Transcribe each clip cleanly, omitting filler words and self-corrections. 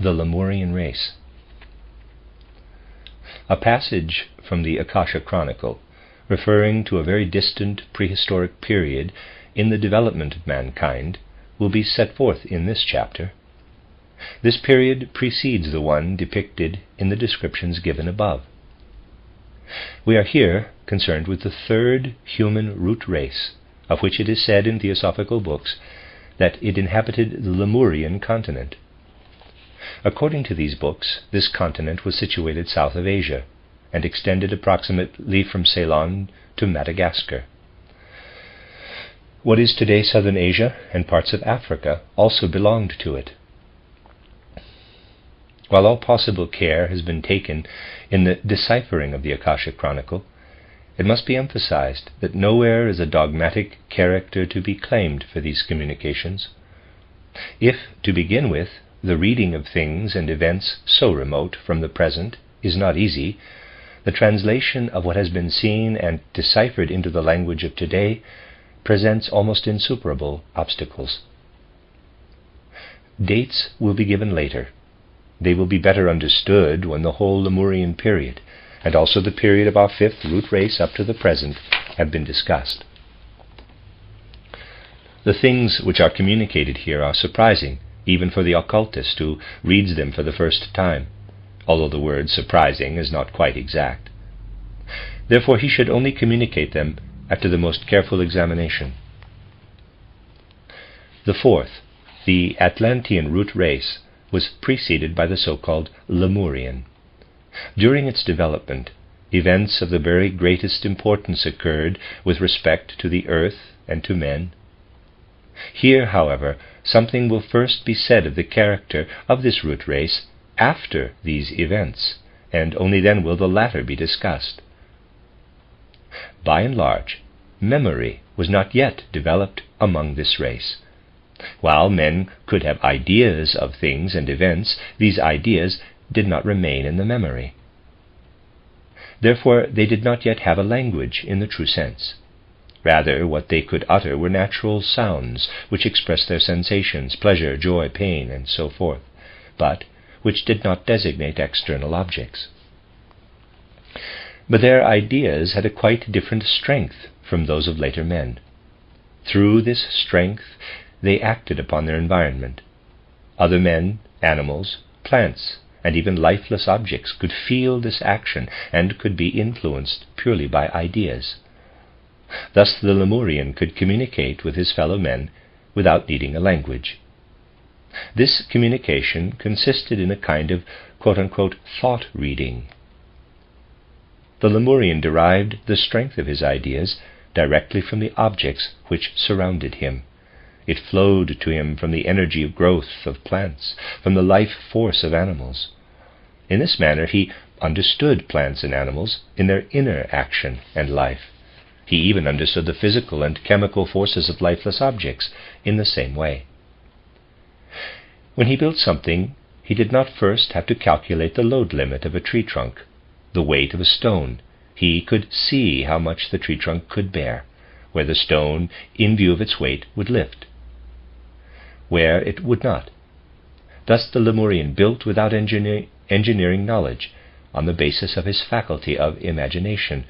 the Lemurian race. A passage from the Akasha Chronicle, referring to a very distant prehistoric period in the development of mankind, will be set forth in this chapter. This period precedes the one depicted in the descriptions given above. We are here concerned with the third human root race, of which it is said in theosophical books that it inhabited the Lemurian continent. According to these books, this continent was situated south of Asia and extended approximately from Ceylon to Madagascar. What is today southern Asia and parts of Africa also belonged to it. While all possible care has been taken in the deciphering of the Akasha Chronicle, it must be emphasized that nowhere is a dogmatic character to be claimed for these communications. If, to begin with, the reading of things and events so remote from the present is not easy, the translation of what has been seen and deciphered into the language of today presents almost insuperable obstacles. Dates will be given later. They will be better understood when the whole Lemurian period, and also the period of our fifth root race up to the present, have been discussed. The things which are communicated here are surprising, even for the occultist who reads them for the first time, although the word surprising is not quite exact. Therefore he should only communicate them after the most careful examination. The fourth, the Atlantean root race, was preceded by the so-called Lemurian. During its development, events of the very greatest importance occurred with respect to the earth and to men. Here, however, something will first be said of the character of this root race after these events, and only then will the latter be discussed. By and large, memory was not yet developed among this race. While men could have ideas of things and events, these ideas did not remain in the memory. Therefore, they did not yet have a language in the true sense. Rather, what they could utter were natural sounds, which expressed their sensations, pleasure, joy, pain, and so forth, but which did not designate external objects. But their ideas had a quite different strength from those of later men. Through this strength, they acted upon their environment. Other men, animals, plants, and even lifeless objects could feel this action and could be influenced purely by ideas. Thus the Lemurian could communicate with his fellow men without needing a language. This communication consisted in a kind of quote-unquote thought reading. The Lemurian derived the strength of his ideas directly from the objects which surrounded him. It flowed to him from the energy of growth of plants, from the life force of animals. In this manner he understood plants and animals in their inner action and life. He even understood the physical and chemical forces of lifeless objects in the same way. When he built something, he did not first have to calculate the load limit of a tree trunk, the weight of a stone. He could see how much the tree trunk could bear, where the stone, in view of its weight, would lift, where it would not. Thus the Lemurian built without engineering knowledge, on the basis of his faculty of imagination,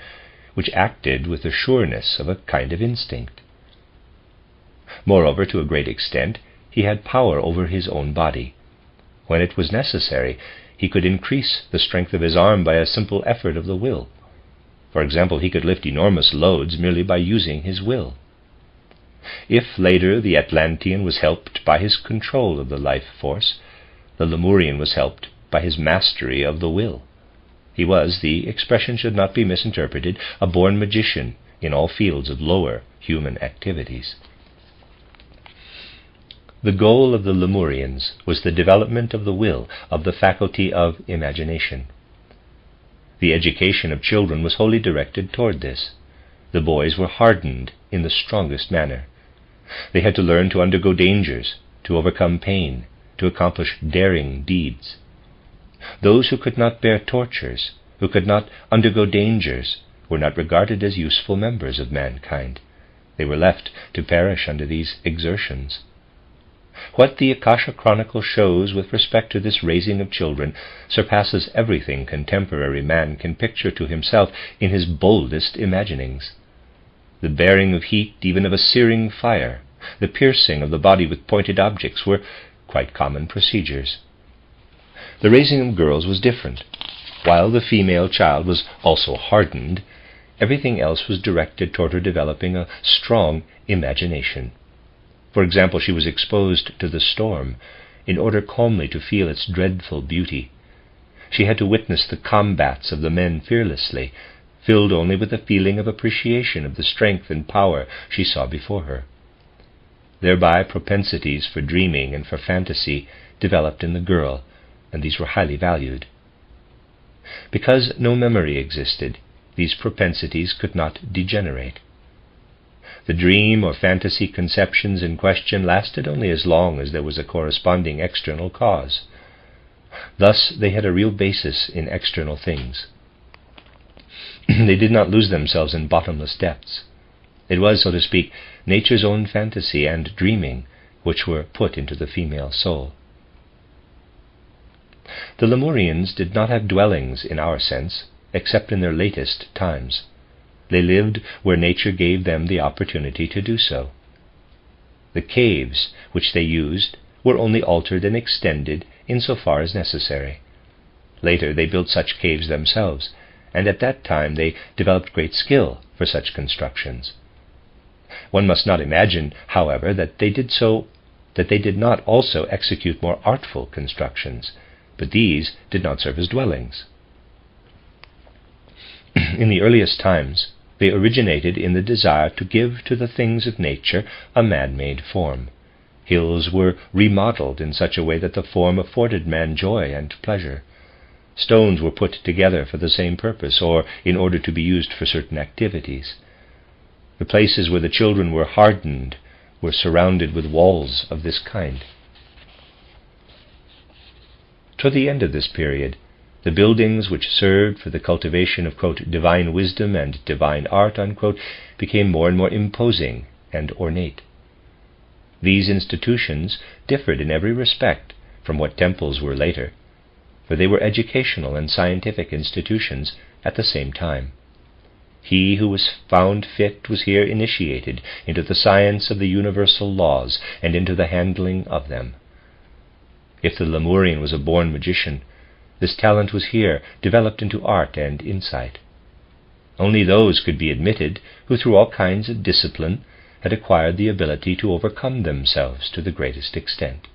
which acted with the sureness of a kind of instinct. Moreover, to a great extent, he had power over his own body. When it was necessary, he could increase the strength of his arm by a simple effort of the will. For example, he could lift enormous loads merely by using his will. If later the Atlantean was helped by his control of the life force, the Lemurian was helped by his mastery of the will. He was, the expression should not be misinterpreted, a born magician in all fields of lower human activities. The goal of the Lemurians was the development of the will, of the faculty of imagination. The education of children was wholly directed toward this. The boys were hardened in the strongest manner. They had to learn to undergo dangers, to overcome pain, to accomplish daring deeds. Those who could not bear tortures, who could not undergo dangers, were not regarded as useful members of mankind. They were left to perish under these exertions. What the Akasha Chronicle shows with respect to this raising of children surpasses everything contemporary man can picture to himself in his boldest imaginings. The bearing of heat, even of a searing fire, the piercing of the body with pointed objects were quite common procedures. The raising of girls was different. While the female child was also hardened, everything else was directed toward her developing a strong imagination. For example, she was exposed to the storm in order calmly to feel its dreadful beauty. She had to witness the combats of the men fearlessly, filled only with a feeling of appreciation of the strength and power she saw before her. Thereby propensities for dreaming and for fantasy developed in the girl, and these were highly valued. Because no memory existed, these propensities could not degenerate. The dream or fantasy conceptions in question lasted only as long as there was a corresponding external cause. Thus they had a real basis in external things. They did not lose themselves in bottomless depths. It was, so to speak, nature's own fantasy and dreaming which were put into the female soul. The Lemurians did not have dwellings in our sense, except in their latest times. They lived where nature gave them the opportunity to do so. The caves which they used were only altered and extended insofar as necessary. Later they built such caves themselves, and at that time they developed great skill for such constructions. One must not imagine, however, that they did not also execute more artful constructions, but these did not serve as dwellings. In the earliest times, they originated in the desire to give to the things of nature a man-made form. Hills were remodeled in such a way that the form afforded man joy and pleasure. Stones were put together for the same purpose, or in order to be used for certain activities. The places where the children were hardened were surrounded with walls of this kind. Toward the end of this period, the buildings which served for the cultivation of, quote, divine wisdom and divine art, unquote, became more and more imposing and ornate. These institutions differed in every respect from what temples were later, for they were educational and scientific institutions at the same time. He who was found fit was here initiated into the science of the universal laws and into the handling of them. If the Lemurian was a born magician, this talent was here developed into art and insight. Only those could be admitted who, through all kinds of discipline, had acquired the ability to overcome themselves to the greatest extent.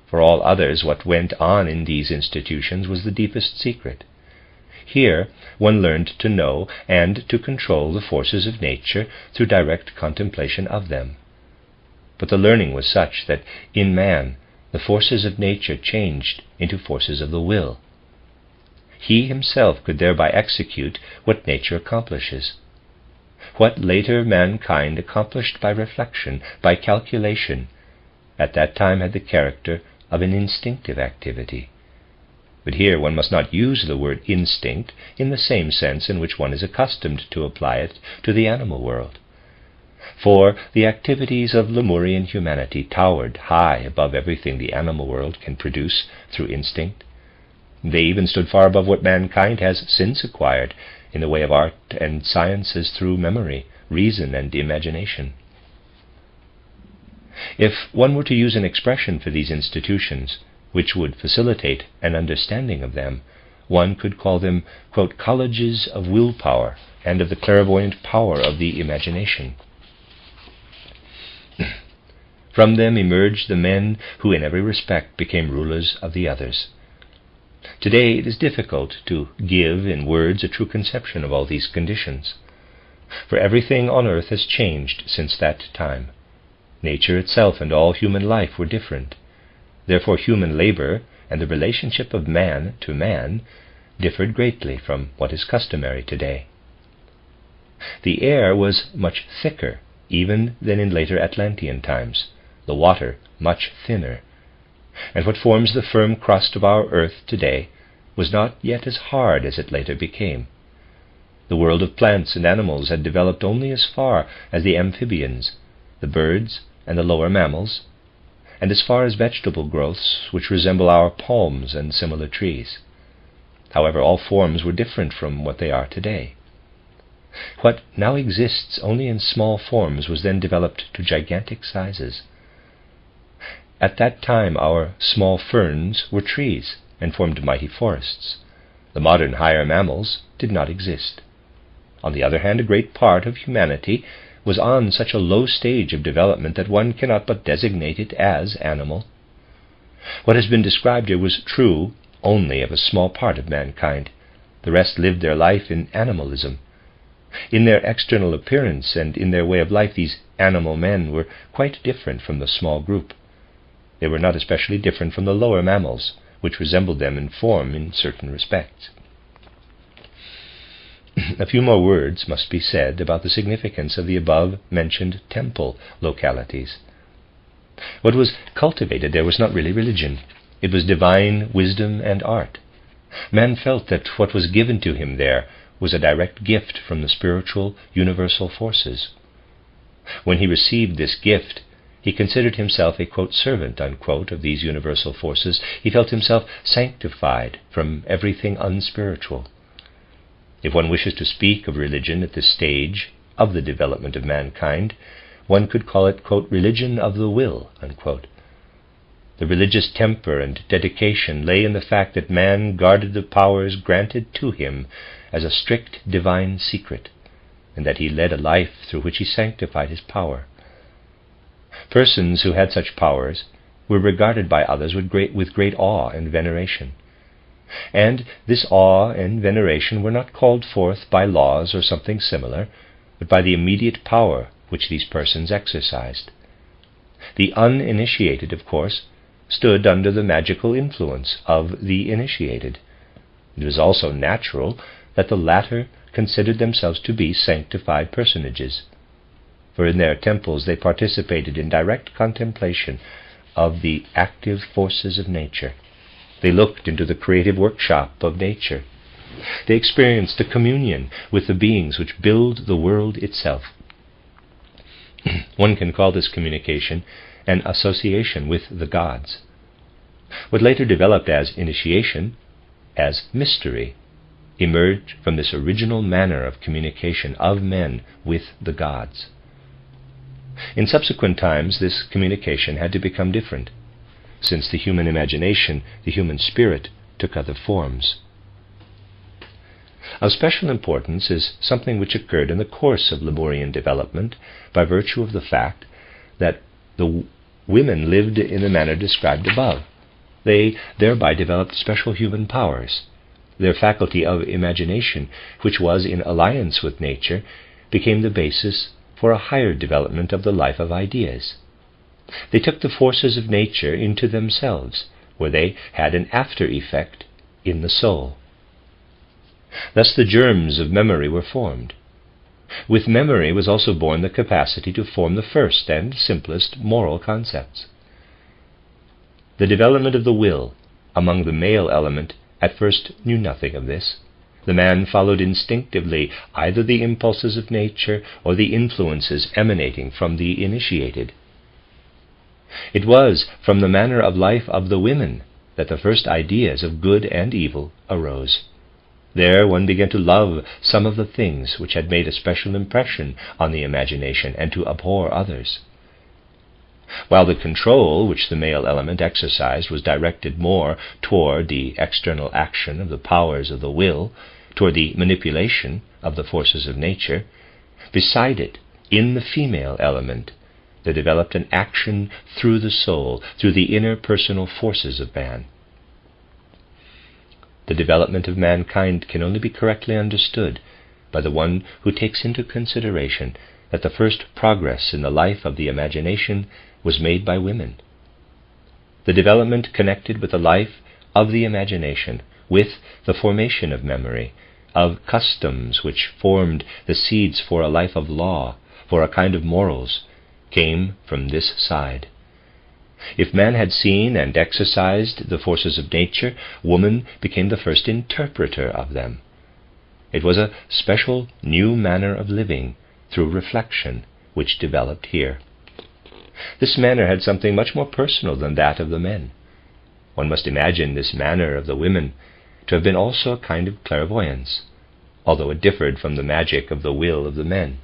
For all others, what went on in these institutions was the deepest secret. Here one learned to know and to control the forces of nature through direct contemplation of them. But the learning was such that in man the forces of nature changed into forces of the will. He himself could thereby execute what nature accomplishes. What later mankind accomplished by reflection, by calculation, at that time had the character of an instinctive activity. But here one must not use the word instinct in the same sense in which one is accustomed to apply it to the animal world. For the activities of Lemurian humanity towered high above everything the animal world can produce through instinct. They even stood far above what mankind has since acquired in the way of art and sciences through memory, reason, and imagination. If one were to use an expression for these institutions, which would facilitate an understanding of them, one could call them, quote, colleges of willpower and of the clairvoyant power of the imagination. From them emerged the men who in every respect became rulers of the others. Today it is difficult to give in words a true conception of all these conditions, for everything on earth has changed since that time. Nature itself and all human life were different. Therefore human labor and the relationship of man to man differed greatly from what is customary today. The air was much thicker even than in later Atlantean times, the water much thinner, and what forms the firm crust of our earth today was not yet as hard as it later became. The world of plants and animals had developed only as far as the amphibians, the birds, and the lower mammals, and as far as vegetable growths which resemble our palms and similar trees. However, all forms were different from what they are today. What now exists only in small forms was then developed to gigantic sizes. At that time our small ferns were trees and formed mighty forests. The modern higher mammals did not exist. On the other hand, a great part of humanity was on such a low stage of development that one cannot but designate it as animal. What has been described here was true only of a small part of mankind. The rest lived their life in animalism. In their external appearance and in their way of life, these animal men were quite different from the small group. They were not especially different from the lower mammals, which resembled them in form in certain respects. A few more words must be said about the significance of the above-mentioned temple localities. What was cultivated there was not really religion. It was divine wisdom and art. Man felt that what was given to him there was a direct gift from the spiritual, universal forces. When he received this gift, he considered himself a, quote, servant, unquote, of these universal forces. He felt himself sanctified from everything unspiritual. If one wishes to speak of religion at this stage of the development of mankind, one could call it, quote, religion of the will, unquote. The religious temper and dedication lay in the fact that man guarded the powers granted to him as a strict divine secret, and that he led a life through which he sanctified his power. Persons who had such powers were regarded by others with great awe and veneration. And this awe and veneration were not called forth by laws or something similar, but by the immediate power which these persons exercised. The uninitiated, of course, stood under the magical influence of the initiated. It was also natural that the latter considered themselves to be sanctified personages, for in their temples they participated in direct contemplation of the active forces of nature. They looked into the creative workshop of nature. They experienced a communion with the beings which build the world itself. One can call this communication an association with the gods. What later developed as initiation, as mystery, emerged from this original manner of communication of men with the gods. In subsequent times, this communication had to become different, since the human imagination, the human spirit, took other forms. Of special importance is something which occurred in the course of Lemurian development by virtue of the fact that the women lived in the manner described above. They thereby developed special human powers. Their faculty of imagination, which was in alliance with nature, became the basis for a higher development of the life of ideas. They took the forces of nature into themselves, where they had an after effect in the soul. Thus the germs of memory were formed. With memory was also born the capacity to form the first and simplest moral concepts. The development of the will among the male element at first knew nothing of this. The man followed instinctively either the impulses of nature or the influences emanating from the initiated. It was from the manner of life of the women that the first ideas of good and evil arose. There one began to love some of the things which had made a special impression on the imagination and to abhor others. While the control which the male element exercised was directed more toward the external action of the powers of the will, toward the manipulation of the forces of nature, beside it, in the female element, there developed an action through the soul, through the inner personal forces of man. The development of mankind can only be correctly understood by the one who takes into consideration that the first progress in the life of the imagination was made by women. The development connected with the life of the imagination, with the formation of memory, of customs which formed the seeds for a life of law, for a kind of morals, came from this side. If man had seen and exercised the forces of nature, woman became the first interpreter of them. It was a special new manner of living through reflection which developed here. This manner had something much more personal than that of the men. One must imagine this manner of the women to have been also a kind of clairvoyance, although it differed from the magic of the will of the men.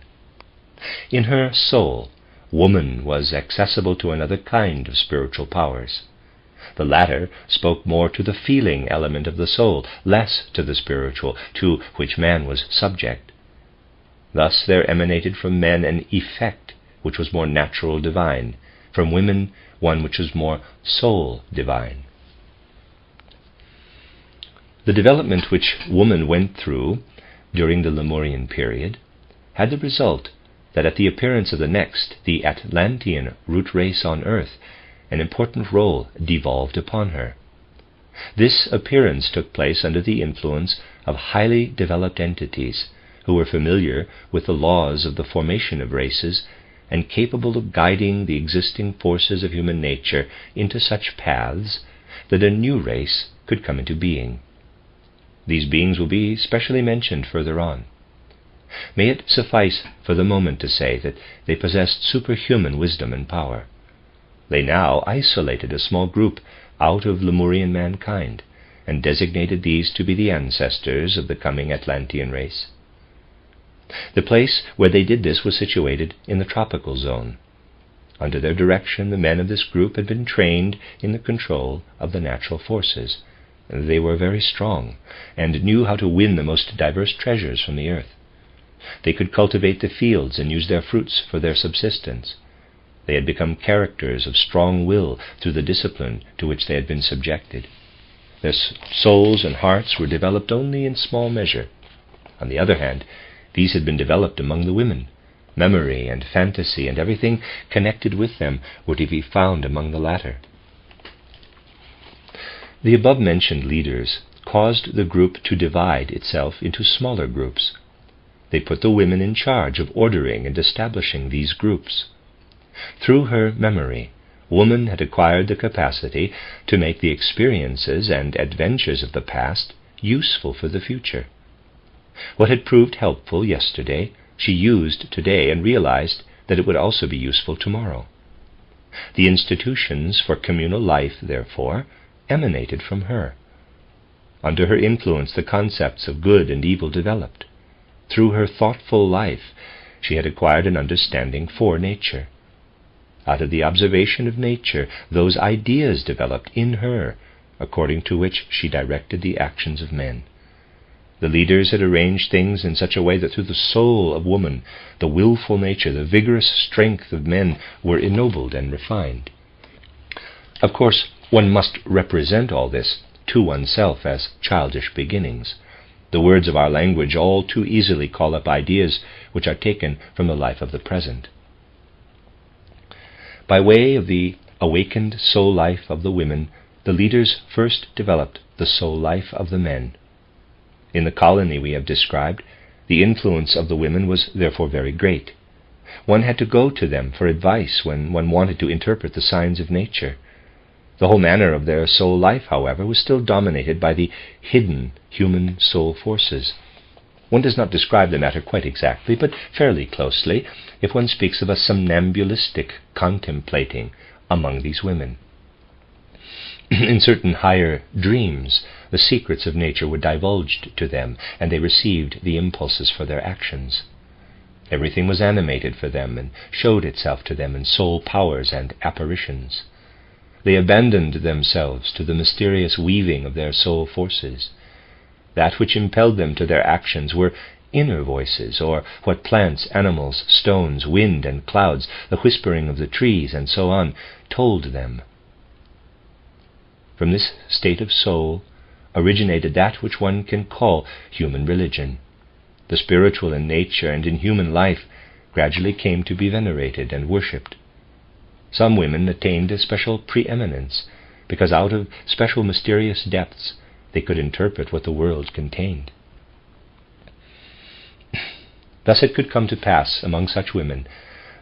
In her soul, woman was accessible to another kind of spiritual powers. The latter spoke more to the feeling element of the soul, less to the spiritual, to which man was subject. Thus there emanated from men an effect which was more natural divine, from women one which was more soul divine. The development which woman went through during the Lemurian period had the result that at the appearance of the next, the Atlantean root race on Earth, an important role devolved upon her. This appearance took place under the influence of highly developed entities who were familiar with the laws of the formation of races and capable of guiding the existing forces of human nature into such paths that a new race could come into being. These beings will be specially mentioned further on. May it suffice for the moment to say that they possessed superhuman wisdom and power. They now isolated a small group out of Lemurian mankind and designated these to be the ancestors of the coming Atlantean race. The place where they did this was situated in the tropical zone. Under their direction, the men of this group had been trained in the control of the natural forces. They were very strong and knew how to win the most diverse treasures from the earth. They could cultivate the fields and use their fruits for their subsistence. They had become characters of strong will through the discipline to which they had been subjected. Their souls and hearts were developed only in small measure. On the other hand, these had been developed among the women. Memory and fantasy and everything connected with them were to be found among the latter. The above-mentioned leaders caused the group to divide itself into smaller groups. They put the women in charge of ordering and establishing these groups. Through her memory, woman had acquired the capacity to make the experiences and adventures of the past useful for the future. What had proved helpful yesterday, she used today and realized that it would also be useful tomorrow. The institutions for communal life, therefore, emanated from her. Under her influence, the concepts of good and evil developed. Through her thoughtful life, she had acquired an understanding for nature. Out of the observation of nature, those ideas developed in her, according to which she directed the actions of men. The leaders had arranged things in such a way that through the soul of woman, the willful nature, the vigorous strength of men were ennobled and refined. Of course, one must represent all this to oneself as childish beginnings. The words of our language all too easily call up ideas which are taken from the life of the present. By way of the awakened soul life of the women, the leaders first developed the soul life of the men. In the colony we have described, the influence of the women was therefore very great. One had to go to them for advice when one wanted to interpret the signs of nature. The whole manner of their soul life, however, was still dominated by the hidden human soul forces. One does not describe the matter quite exactly, but fairly closely, if one speaks of a somnambulistic contemplating among these women. In certain higher dreams, the secrets of nature were divulged to them, and they received the impulses for their actions. Everything was animated for them and showed itself to them in soul powers and apparitions. They abandoned themselves to the mysterious weaving of their soul forces. That which impelled them to their actions were inner voices, or what plants, animals, stones, wind and clouds, the whispering of the trees, and so on, told them. From this state of soul originated that which one can call human religion. The spiritual in nature and in human life gradually came to be venerated and worshipped. Some women attained a special preeminence, because out of special mysterious depths they could interpret what the world contained. Thus it could come to pass among such women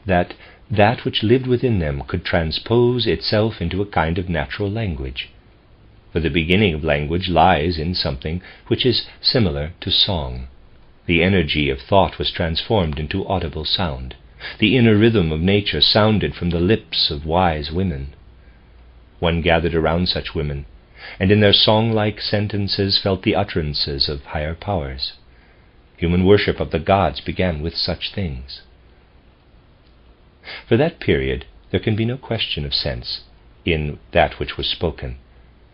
that which lived within them could transpose itself into a kind of natural language. For the beginning of language lies in something which is similar to song. The energy of thought was transformed into audible sound. The inner rhythm of nature sounded from the lips of wise women. One gathered around such women, and in their song-like sentences felt the utterances of higher powers. Human worship of the gods began with such things. For that period, there can be no question of sense in that which was spoken.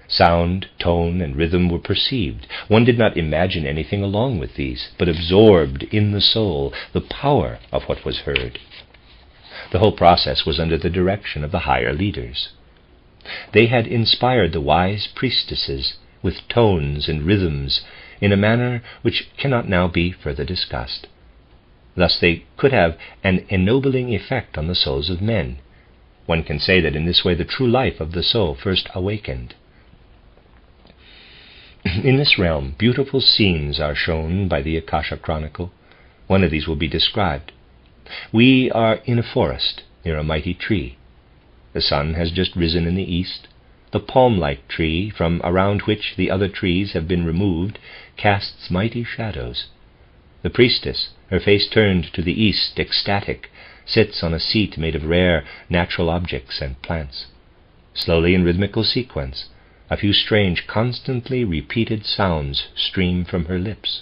Sound, tone, and rhythm were perceived. One did not imagine anything along with these, but absorbed in the soul the power of what was heard. The whole process was under the direction of the higher leaders. They had inspired the wise priestesses with tones and rhythms in a manner which cannot now be further discussed. Thus they could have an ennobling effect on the souls of men. One can say that in this way the true life of the soul first awakened. In this realm, beautiful scenes are shown by the Akasha Chronicle. One of these will be described. We are in a forest near a mighty tree. The sun has just risen in the east. The palm-like tree, from around which the other trees have been removed, casts mighty shadows. The priestess, her face turned to the east, ecstatic, sits on a seat made of rare natural objects and plants. Slowly, in rhythmical sequence, a few strange, constantly repeated sounds stream from her lips.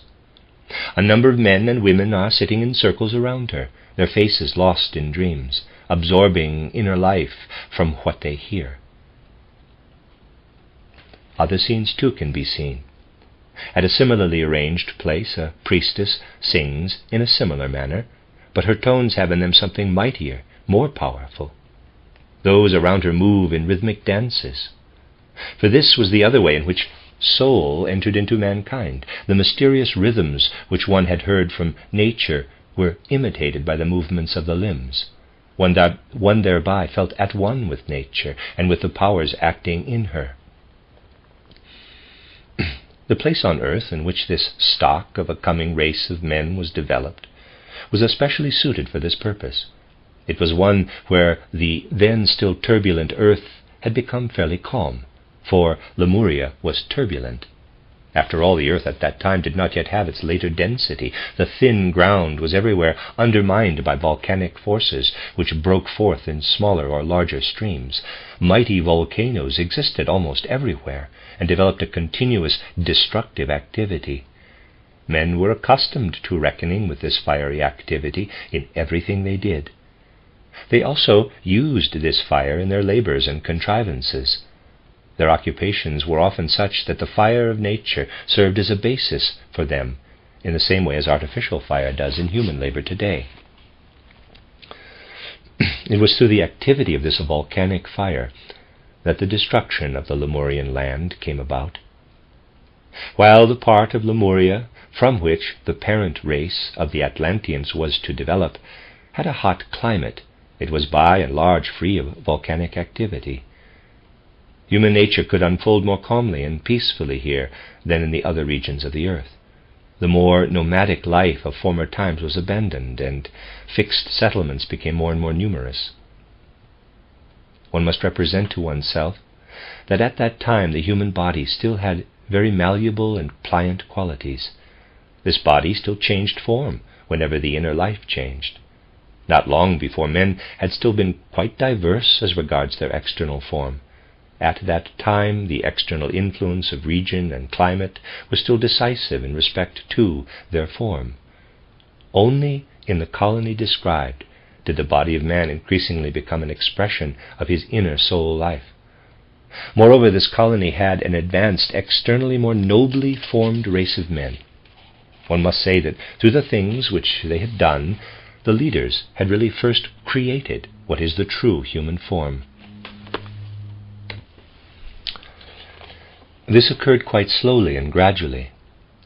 A number of men and women are sitting in circles around her, their faces lost in dreams, absorbing inner life from what they hear. Other scenes too can be seen. At a similarly arranged place, a priestess sings in a similar manner, but her tones have in them something mightier, more powerful. Those around her move in rhythmic dances. For this was the other way in which soul entered into mankind. The mysterious rhythms which one had heard from nature were imitated by the movements of the limbs. One thereby felt at one with nature and with the powers acting in her. The place on earth in which this stock of a coming race of men was developed was especially suited for this purpose. It was one where the then still turbulent earth had become fairly calm, for Lemuria was turbulent. After all, the earth at that time did not yet have its later density. The thin ground was everywhere undermined by volcanic forces which broke forth in smaller or larger streams. Mighty volcanoes existed almost everywhere and developed a continuous destructive activity. Men were accustomed to reckoning with this fiery activity in everything they did. They also used this fire in their labors and contrivances. Their occupations were often such that the fire of nature served as a basis for them, in the same way as artificial fire does in human labor today. It was through the activity of this volcanic fire that the destruction of the Lemurian land came about. While the part of Lemuria from which the parent race of the Atlanteans was to develop had a hot climate, it was by and large free of volcanic activity. Human nature could unfold more calmly and peacefully here than in the other regions of the earth. The more nomadic life of former times was abandoned, and fixed settlements became more and more numerous. One must represent to oneself that at that time the human body still had very malleable and pliant qualities. This body still changed form whenever the inner life changed. Not long before, men had still been quite diverse as regards their external form. At that time, the external influence of region and climate was still decisive in respect to their form. Only in the colony described did the body of man increasingly become an expression of his inner soul life. Moreover, this colony had an advanced, externally more nobly formed race of men. One must say that through the things which they had done, the leaders had really first created what is the true human form. This occurred quite slowly and gradually.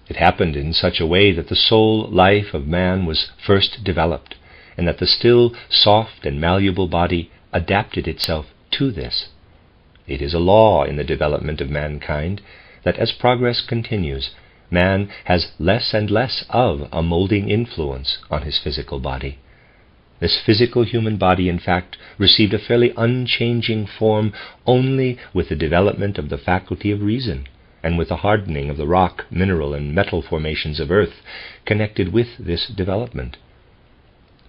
It happened in such a way that the soul life of man was first developed, and that the still soft and malleable body adapted itself to this. It is a law in the development of mankind that as progress continues, man has less and less of a molding influence on his physical body. This physical human body, in fact, received a fairly unchanging form only with the development of the faculty of reason, and with the hardening of the rock, mineral, and metal formations of earth connected with this development.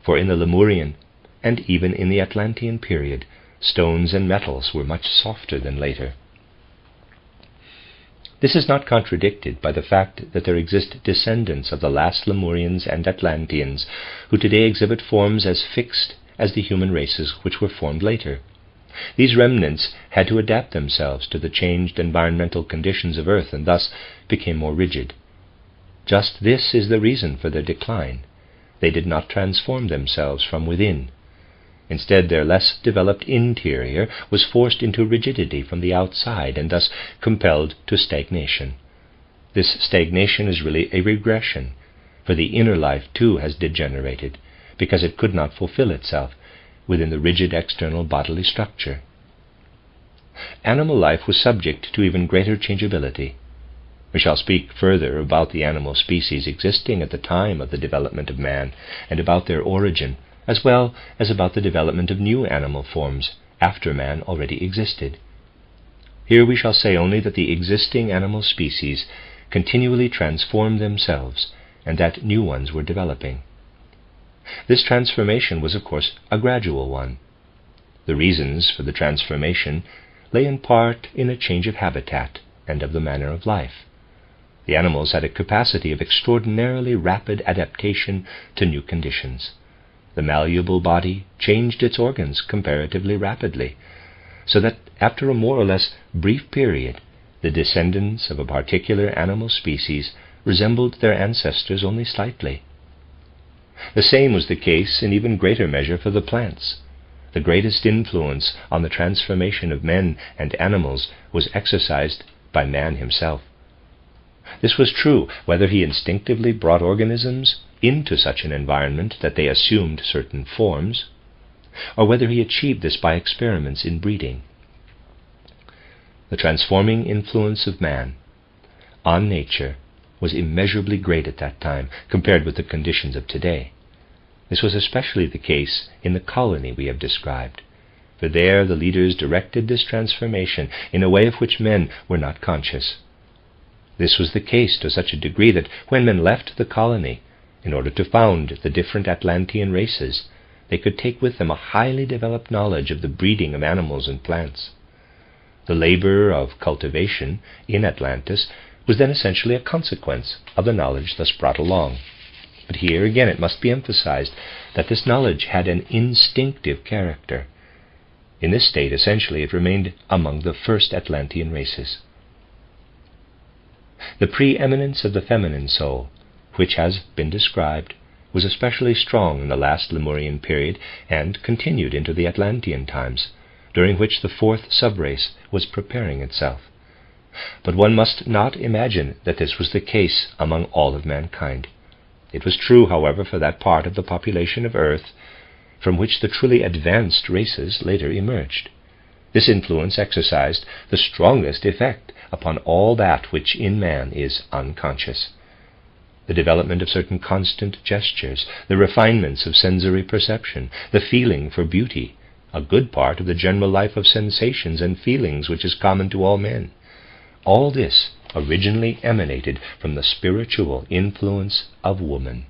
for in the Lemurian and even in the Atlantean period, stones and metals were much softer than later. This is not contradicted by the fact that there exist descendants of the last Lemurians and Atlanteans who today exhibit forms as fixed as the human races which were formed later. These remnants had to adapt themselves to the changed environmental conditions of Earth and thus became more rigid. Just this is the reason for their decline. They did not transform themselves from within. Instead, their less developed interior was forced into rigidity from the outside and thus compelled to stagnation. This stagnation is really a regression, for the inner life too has degenerated because it could not fulfill itself within the rigid external bodily structure. Animal life was subject to even greater changeability. We shall speak further about the animal species existing at the time of the development of man and about their origin, as well as about the development of new animal forms after man already existed. Here we shall say only that the existing animal species continually transformed themselves and that new ones were developing. This transformation was, of course, a gradual one. The reasons for the transformation lay in part in a change of habitat and of the manner of life. The animals had a capacity of extraordinarily rapid adaptation to new conditions. The malleable body changed its organs comparatively rapidly, so that after a more or less brief period, the descendants of a particular animal species resembled their ancestors only slightly. The same was the case in even greater measure for the plants. The greatest influence on the transformation of men and animals was exercised by man himself. This was true whether he instinctively brought organisms into such an environment that they assumed certain forms, or whether he achieved this by experiments in breeding. The transforming influence of man on nature was immeasurably great at that time compared with the conditions of today. This was especially the case in the colony we have described, for there the leaders directed this transformation in a way of which men were not conscious. This was the case to such a degree that when men left the colony, in order to found the different Atlantean races, they could take with them a highly developed knowledge of the breeding of animals and plants. The labor of cultivation in Atlantis was then essentially a consequence of the knowledge thus brought along. But here again it must be emphasized that this knowledge had an instinctive character. In this state, essentially, it remained among the first Atlantean races. The preeminence of the feminine soul, which has been described, was especially strong in the last Lemurian period and continued into the Atlantean times, during which the fourth subrace was preparing itself. But one must not imagine that this was the case among all of mankind. It was true, however, for that part of the population of Earth from which the truly advanced races later emerged. This influence exercised the strongest effect upon all that which in man is unconscious. The development of certain constant gestures, the refinements of sensory perception, the feeling for beauty, a good part of the general life of sensations and feelings which is common to all men. All this originally emanated from the spiritual influence of woman.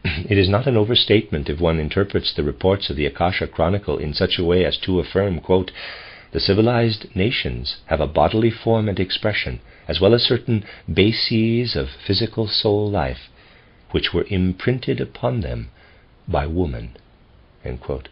It is not an overstatement if one interprets the reports of the Akasha Chronicle in such a way as to affirm, quote, "The civilized nations have a bodily form and expression, as well as certain bases of physical soul life, which were imprinted upon them by woman." End quote.